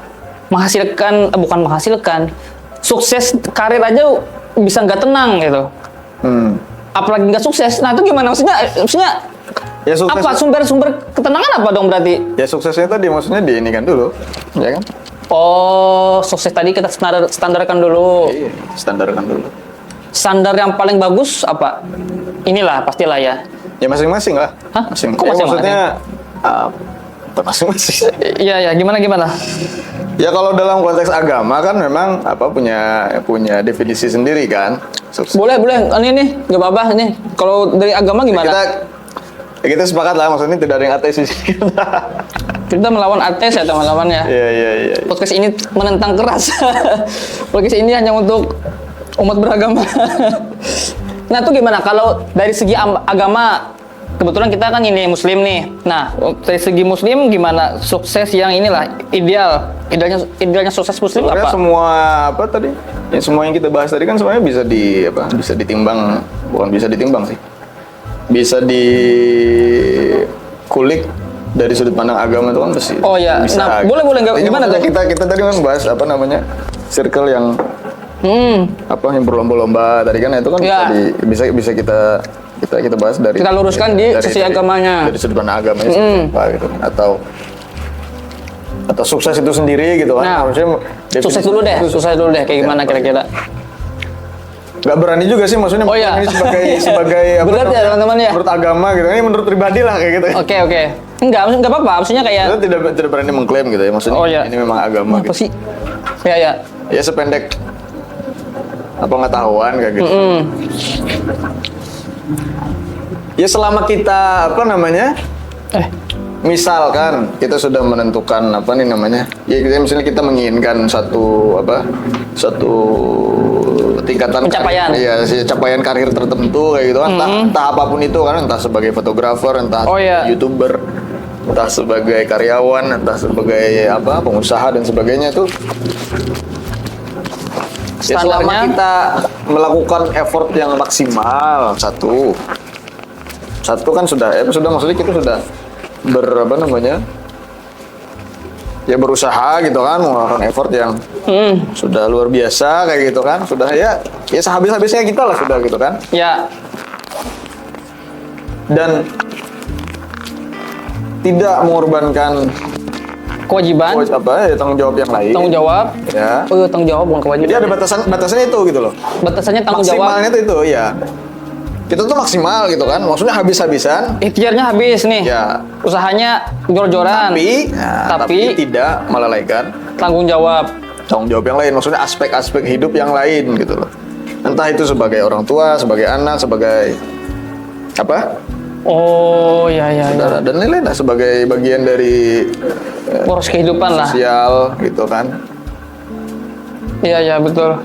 bukan menghasilkan sukses karir aja bisa nggak tenang gitu. Apalagi nggak sukses. Nah itu gimana maksudnya Ya sukses. apa sumber ketenangan apa dong berarti? Ya suksesnya tadi maksudnya di ini kan dulu, ya kan? Oh, sukses tadi kita standarkan dulu. Iya, standarkan dulu. Standar yang paling bagus apa? Inilah pastilah ya. Ya masing-masing lah. Hah? Masing. Kok masing-masing? Maksudnya masing-masing. Iya, gimana? Ya kalau dalam konteks agama kan memang apa punya definisi sendiri kan. Sukses. Boleh. Ini nih, nggak apa-apa nih. Kalau dari agama gimana? Kita sepakat lah, maksudnya tidak ada yang ateis di sini. Kita melawan ateis ya teman-teman ya. Iya. Podcast ini menentang keras. Podcast ini hanya untuk umat beragama. Nah, itu gimana kalau dari segi agama? Kebetulan kita kan ini muslim nih. Nah, dari segi muslim gimana sukses yang inilah idealnya sukses muslim Sebenarnya apa? semua apa tadi? Ya, semua yang kita bahas tadi kan sebenarnya bisa ditimbang, bukan bisa ditimbang sih. Bisa dikulik dari sudut pandang agama itu kan pasti. Oh ya, bisa. nah boleh gimana tuh? Kita tadi kan bahas apa namanya circle yang apa yang berlomba-lomba tadi kan itu kan Ya. bisa kita bahas dari Kita luruskan di sisi agamanya. dari sudut pandang agamanya seperti apa gitu kan atau sukses itu sendiri gitu kan. Nah, Harusnya sukses dulu deh kayak gimana kira-kira? Nggak berani juga sih maksudnya. Oh, iya. Ini sebagai apa Berat ya, namanya, teman-teman ya? menurut agama gitu. Ini menurut pribadi lah kayak gitu. Oke. Enggak apa-apa. Maksudnya kayak Kita tidak berani mengklaim gitu ya. Maksudnya Oh, iya. ini memang agama apa gitu. sih? Ya. Ya sependek pengetahuan kayak gitu. Ya selama kita apa namanya? Misalkan kita sudah menentukan apa nih namanya? Ya misalnya kita menginginkan satu tingkatan Pencapaian. capaian karir tertentu kayak gitu kan. Entah apapun itu kan, entah sebagai fotografer, entah Oh, iya. sebagai YouTuber, entah sebagai karyawan, entah sebagai apa pengusaha dan sebagainya itu. Ya, selama Standarnya? kita melakukan effort yang maksimal satu kan sudah maksudnya kita sudah berusaha gitu kan mengeluarkan effort yang sudah luar biasa kayak gitu kan sudah ya sehabis-habisnya kita lah sudah gitu kan Ya. dan tidak mengorbankan Kewajiban, tanggung jawab yang lain tanggung jawab. ya. Oh, tanggung jawab bukan kewajiban. Jadi ada batasannya itu gitu loh. Batasannya tanggung jawab. Maksimalnya itu ya. Kita tuh maksimal gitu kan. Maksudnya habis-habisan. Ikhtiarnya habis nih. Ya. Usahanya jor-joran. Tapi tidak melalaikan tanggung jawab. tanggung jawab yang lain. Maksudnya aspek-aspek hidup yang lain gitu loh. Entah itu sebagai orang tua, sebagai anak, sebagai apa? Oh, ya. Saudara dan lain-lain lah sebagai bagian dari Poros kehidupan lah. sosial gitu kan. Iya, iya, betul.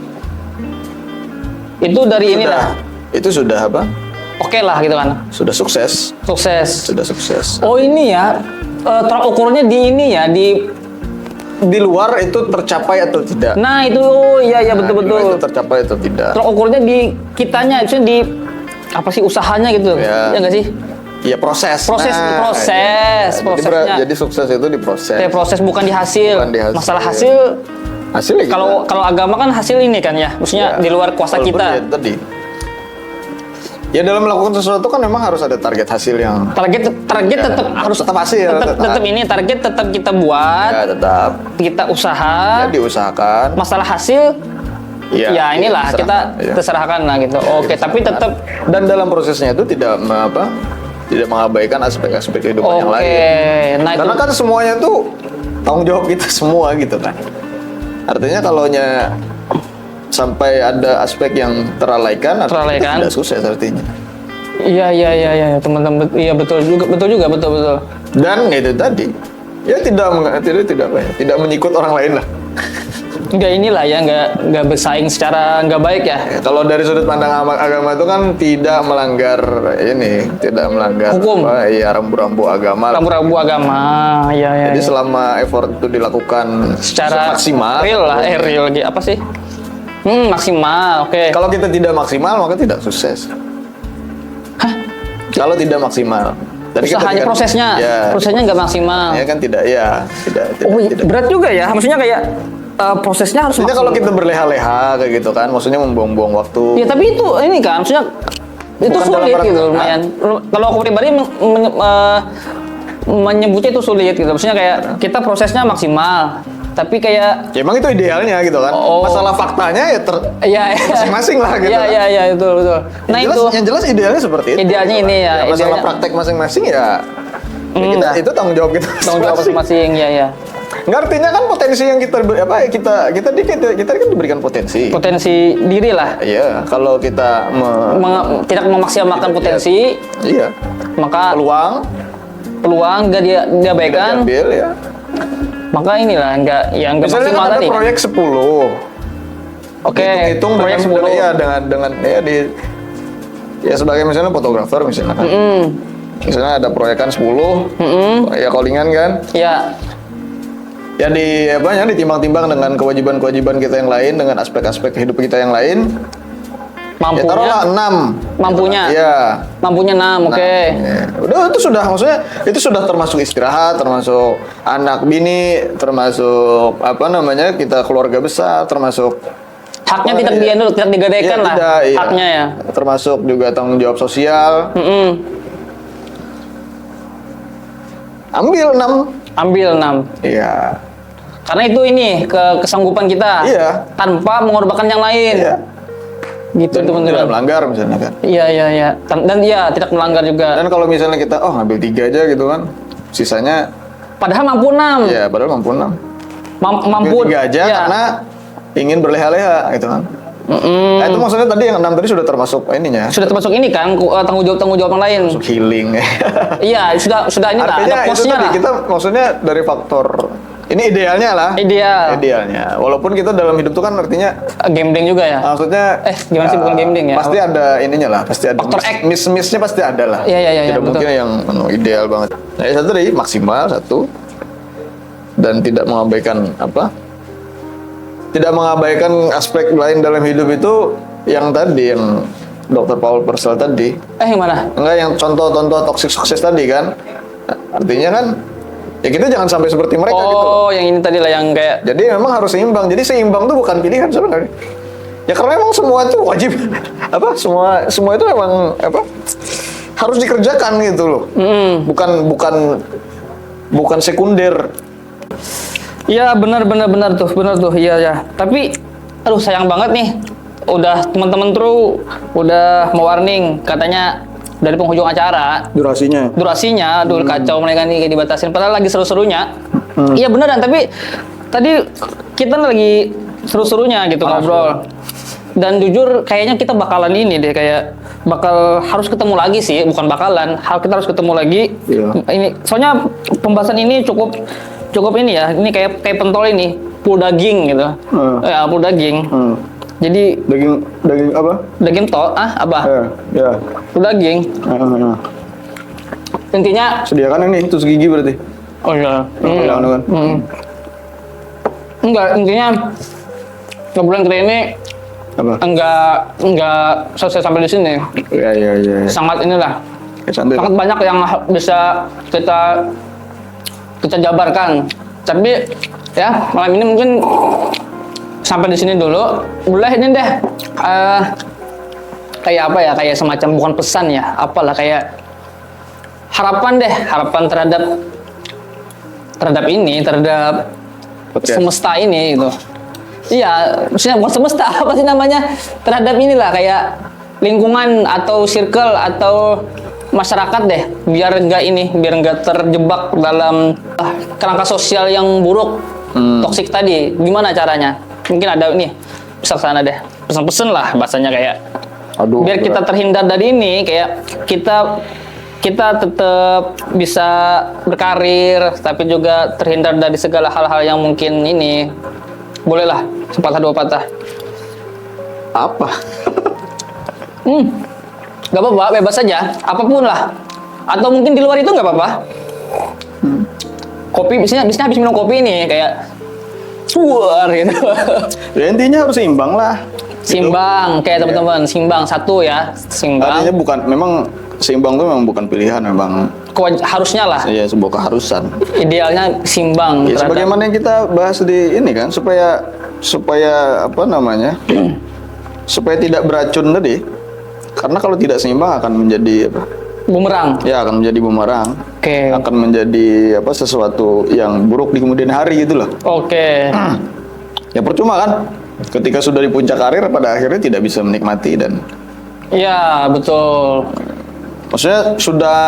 Itu dari ini lah. Itu sudah apa? Oke lah gitu kan. Sudah sukses. Sukses. Sudah sukses. Oh ini ya, tolak ukurnya di ini ya, Di luar itu tercapai atau tidak? Nah itu, oh iya iya Nah, di luar betul-betul. itu tercapai atau tidak? Tolak ukurnya di kitanya, maksudnya di apa sih usahanya gitu, Ya. ya nggak sih? Iya proses. Proses, Jadi, prosesnya. jadi sukses itu di proses. Kayak proses bukan di hasil. Bukan di hasil. Masalah hasil, Hasilnya kita- kalau agama kan hasil ini kan ya, maksudnya Ya, di luar kuasa walaupun kita. ya tadi. Ya dalam melakukan sesuatu kan memang harus ada target hasil yang Target tetap harus tetap hasil, tetap ini target tetap kita buat, ya tetap kita usaha. ya diusahakan. Masalah hasil, Iya, ya inilah diserahkan, kita iya. terserahkan lah gitu. Oke, tapi tetap Dan dalam prosesnya itu tidak tidak mengabaikan aspek-aspek kehidupan yang oke. lain. Nah itu Karena kan semuanya tuh tanggung jawab kita semua gitu kan. Artinya kalaunya sampai ada aspek yang terlalaikan, artinya kita Terlalaikan. tidak sukses artinya. iya teman-teman, iya betul juga betul. Dan itu tadi, ya tidak menyikut orang lain lah. Enggak inilah ya, enggak bersaing secara enggak baik ya. Ya, kalau dari sudut pandang agama itu kan tidak melanggar Hukum. Iya, rambu-rambu agama. Rambu-rambu agama, ya. Jadi selama effort itu dilakukan Secara maksimal, real lah, real apa sih? Maksimal, oke. kalau kita tidak maksimal maka tidak sukses. Kalau tidak maksimal. Tadi kita Usahanya kan- prosesnya nggak maksimal. Ya kan tidak. Oh, tidak. berat juga ya. Maksudnya kayak prosesnya harus Maksudnya kalau maksimal. kita berleha-leha kayak gitu kan, maksudnya membuang-buang waktu. Ya tapi itu ini kan, maksudnya itu Bukan sulit dalam gitu rangka- lumayan. Kalau aku pribadi menyebutnya itu sulit gitu. Maksudnya kayak kita prosesnya maksimal, tapi kayak Ya, emang itu idealnya gitu kan. Oh. Masalah faktanya ya ya masing-masing lah gitu kan. Iya betul. Nah itu yang jelas idealnya seperti itu. Idealnya ini ya, Masalah idealnya- praktek masing-masing ya. Kita, nah. itu tanggung jawab kita. tanggung jawab masing-masing ya. Nggak, artinya kan potensi yang kita kan diberikan potensi. Potensi diri lah. Iya, kalau kita Tidak memaksimalkan potensi, iya, maka peluang nggak diabaikan, diambil ya. maka inilah nggak Misalnya maksimal kan ada tadi. proyek 10. Oke, Hitung proyek 10. ya dengan ya sebagai misalnya fotografer misalnya kan. Misalnya ada proyekan 10, ya callingan kan. Ya, Ya ditimbang-timbang dengan kewajiban-kewajiban kita yang lain, dengan aspek-aspek kehidupan kita yang lain. Ya mampunya, taruhlah 6. mampunya, Iya. mampunya 6, oke. Ya. Udah itu sudah, maksudnya itu sudah termasuk istirahat, termasuk anak bini, termasuk kita keluarga besar, termasuk Haknya Oh, tidak iya. tidak digadaikan lah, iya. haknya ya. Termasuk juga tanggung jawab sosial. Ambil 6. Ambil 6. Iya. Karena itu ini kesanggupan kita. Iya. Tanpa mengorbankan yang lain. Iya. Gitu Dan tidak teman-teman. melanggar misalnya kan. Iya. Dan iya tidak melanggar juga. Dan kalau misalnya kita ngambil 3 aja gitu kan. Sisanya Padahal mampu 6. ya padahal mampu 6. Mampu 3 aja iya. karena ingin berleha-leha gitu kan. Nah, itu maksudnya tadi yang 6 tadi sudah termasuk ininya. Sudah termasuk ini kan tanggung jawab yang lain. Termasuk healing. Iya, sudah ini lah, Artinya ada itu posnya tadi lah. kita maksudnya dari faktor ini idealnya lah. Idealnya. Walaupun kita dalam hidup itu kan artinya Gambling juga ya. maksudnya gimana sih, bukan gambling ya? Pasti ada ininya lah, pasti ada Faktor X. miss-missnya pasti ada lah. Iya, Tidak betul. mungkin yang ideal banget. Nah, yang satu tadi maksimal dan tidak mengabaikan tidak mengabaikan aspek lain dalam hidup itu yang tadi yang Dr. Paul Purcell tadi. Yang mana? Enggak, yang contoh-contoh toxic sukses tadi kan. Artinya kan ya kita jangan sampai seperti mereka gitu. Oh, yang ini tadi lah yang kayak Jadi memang harus seimbang. Jadi seimbang itu bukan pilihan sebenarnya. Ya karena memang semua itu wajib semua itu memang harus dikerjakan gitu loh. Bukan sekunder. Iya benar tuh. Iya. Tapi aduh sayang banget nih. Udah teman-teman udah mewarning katanya dari penghujung acara durasinya aduh kacau mereka nih kayak dibatasin padahal lagi seru-serunya. Iya beneran tapi tadi kita lagi seru-serunya gitu ngobrol. Dan jujur kayaknya kita bakalan ini deh kayak bakal harus ketemu lagi sih, bukan bakalan, kita harus ketemu lagi. Iya. Ini soalnya pembahasan ini cukup ini ya, ini kayak pentol ini. full daging gitu. Ya, full daging. Jadi Daging apa? daging apa? Ya. Full daging. Intinya Sediakan ini tusuk gigi berarti. oh iya. Kan? Enggak, intinya kebetulan kita ini Apa? enggak selesai sampai di sini. Iya. Sangat inilah. Santai. Sangat banyak yang bisa kita jabarkan. Tapi ya malam ini mungkin sampai di sini dulu. Boleh ini deh. Kayak apa ya? Kayak semacam bukan pesan ya. Apalah kayak harapan terhadap ini, terhadap Podcast. semesta ini gitu. Iya, maksudnya bukan semesta, apa sih namanya? Terhadap inilah kayak lingkungan atau circle atau masyarakat deh, biar nggak terjebak dalam kerangka sosial yang buruk, toksik tadi. Gimana caranya? Mungkin ada nih, bisa ke sana deh, pesan-pesan lah bahasanya kayak. Aduh. Biar kita terhindar dari ini, kayak kita tetap bisa berkarir, tapi juga terhindar dari segala hal-hal yang mungkin ini. Bolehlah, sepatah dua patah. Apa? Gak apa-apa, bebas saja, apapun lah. Atau mungkin di luar itu gak apa-apa. Kopi, biasanya habis minum kopi nih, kayak suar gitu. Ya intinya harus seimbang lah. Simbang, kayak teman-teman, simbang satu ya, simbang. Artinya memang seimbang itu memang bukan pilihan, memang Harusnya lah, ya sebuah keharusan. idealnya simbang. Ya, sebagaimana yang kita bahas di ini kan, supaya apa namanya, supaya tidak beracun tadi. Karena kalau tidak seimbang akan menjadi apa? Bumerang. Ya akan menjadi bumerang. Oke. Akan menjadi apa? Sesuatu yang buruk di kemudian hari gitu loh. Oke. Ya percuma kan? Ketika sudah di puncak karir, pada akhirnya tidak bisa menikmati dan. Ya betul. Maksudnya sudah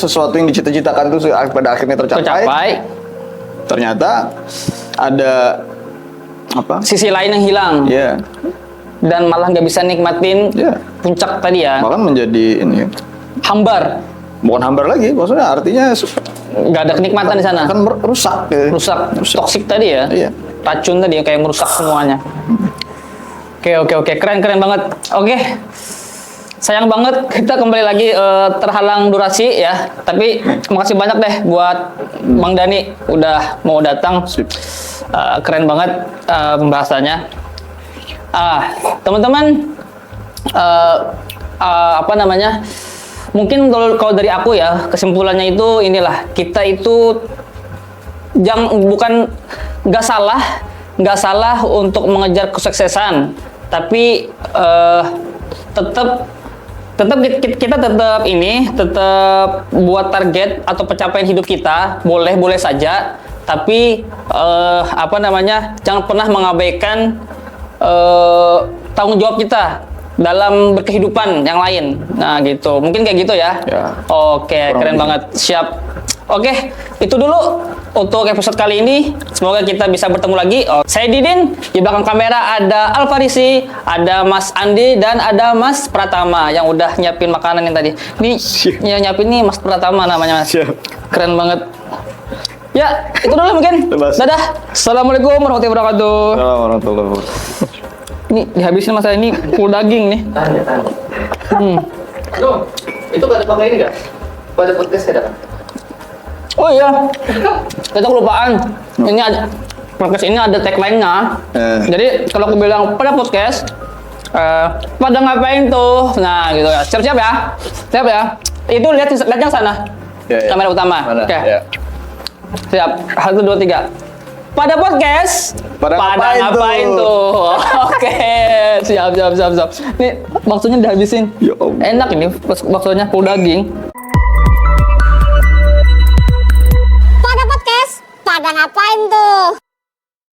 sesuatu yang dicita-citakan itu pada akhirnya tercapai. Ternyata ada apa? Sisi lain yang hilang. Ya. Dan malah nggak bisa nikmatin Ya. puncak tadi ya. Bahkan menjadi ini. Hambar. Bukan hambar lagi, maksudnya artinya Nggak ada kenikmatan di sana. akan rusak. Gitu. Rusak. Toksik tadi ya. Iya. Racun tadi yang kayak merusak semuanya. Oke. Keren banget. Oke. Sayang banget kita kembali lagi terhalang durasi ya. Tapi makasih banyak deh buat Bang Dani udah mau datang. Keren banget pembahasannya. Teman-teman, apa namanya? Mungkin kalau dari aku ya, kesimpulannya itu inilah, kita itu nggak salah untuk mengejar kesuksesan, tapi kita tetap buat target atau pencapaian hidup kita, boleh saja, tapi apa namanya, jangan pernah mengabaikan tanggung jawab kita dalam berkehidupan yang lain. Nah gitu, mungkin kayak gitu ya. Oke, keren banget, siap. Oke, itu dulu untuk episode kali ini. Semoga kita bisa bertemu lagi. Saya Didin, di belakang kamera ada Alfarisi, ada Mas Andi, dan ada Mas Pratama yang udah nyiapin makanan yang tadi. Ini yang nyiapin nih Mas Pratama namanya, Mas. Keren banget. Ya, itu dulu mungkin. Dadah. Assalamualaikum warahmatullahi wabarakatuh. Warahmatullahi wabarakatuh. Ini dihabisin Mas, ini full daging nih. Itu gak ada pakai ini gak? Pada podcast ada kan? Oh iya, kita kelupaan. Ini ada podcast ini ada tagline-nya. Jadi kalau aku bilang pada podcast, pada ngapain tuh? Nah gitu ya. Siap ya. Itu lihat yang sana. Kamera utama. Oke. Siap. 1, 2, 3. Pada podcast, pada ngapain tuh? Oke. Siap. Nih baksonya dihabisin. Enak ini baksonya full daging. Pada ngapain tuh?